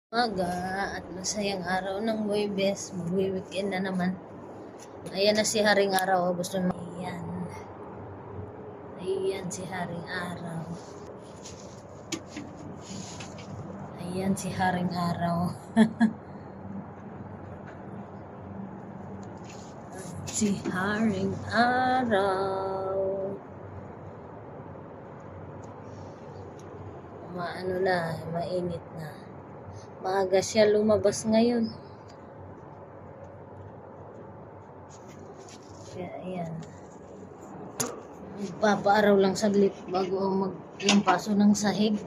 Umaga at masayang araw ng Huwebes. Magwi-weekend na naman. Ayan na si Haring Araw. Gusto mo? Ayan. Ayan si Haring Araw. Ayan si Haring Araw. Si Haring Araw. Maano na, mainit na. Maaga siya lumabas ngayon. Kaya ayan. Magpapaaraw lang saglit bago yung paso ng sahig.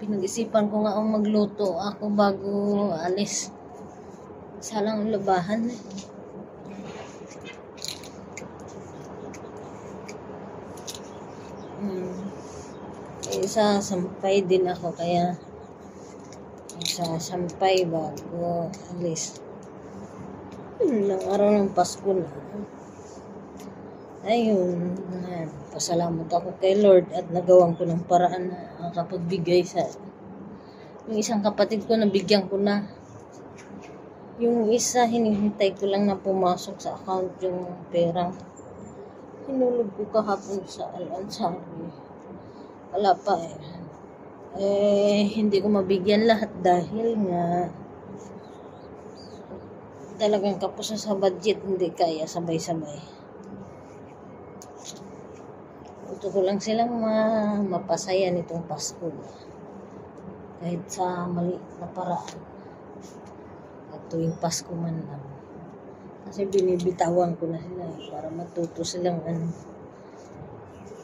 Pinag-isipan ko nga ang magluto ako bago alis. Isa lang ang labahan. Isa sampay din ako kaya isa sampay bago alis. Ng araw ng Pasko na. Ayun, pasalamat ako kay Lord at nagawan ko ng paraan na makapagbigay sa yung isang kapatid ko, nabigyan ko na. Yung isa, hinihintay ko lang na pumasok sa account yung perang hinulog ko kahapon sa Al-Ansari. Wala pa hindi ko mabigyan lahat dahil nga talagang kapos sa budget, hindi kaya sabay-sabay. Gusto ko lang silang mapasaya nitong Pasko kahit sa maliit na paraan at tuwing Pasko man lang, kasi binibitawan ko na sila para matuto silang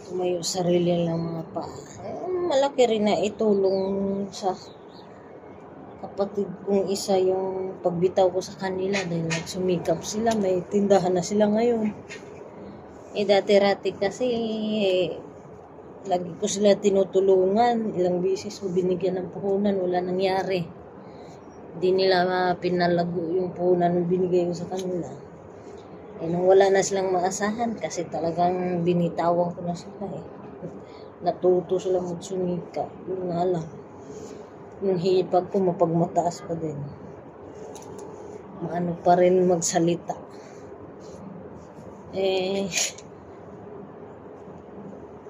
tumayo sarili lang mga paa. Malaki rin na itulong sa kapatid kong isa yung pagbitaw ko sa kanila dahil nagsumikap sila, may tindahan na sila ngayon. Dati-rati kasi lagi ko sila tinutulungan, ilang beses ko binigyan ng puhunan, wala nangyari. Hindi nila pinalago yung puhunan na binigay ko sa kanila. Nung wala na silang maasahan kasi talagang binitawan ko na sila natuto sila magsumika. Yun nga lang, yung hipag ko mapagmataas pa din, maano pa rin magsalita.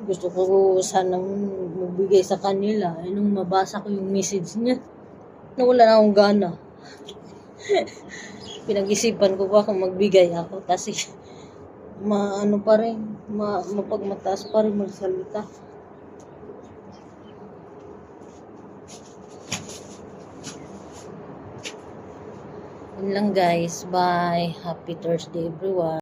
Gusto ko sanang magbigay sa kanila. Nung mabasa ko yung message niya, nawala na akong gana. Pinag-isipan ko ba kung magbigay ako kasi maano pa rin, mapagmataas pa rin magsalita. Yun lang guys, bye. Happy Thursday everyone.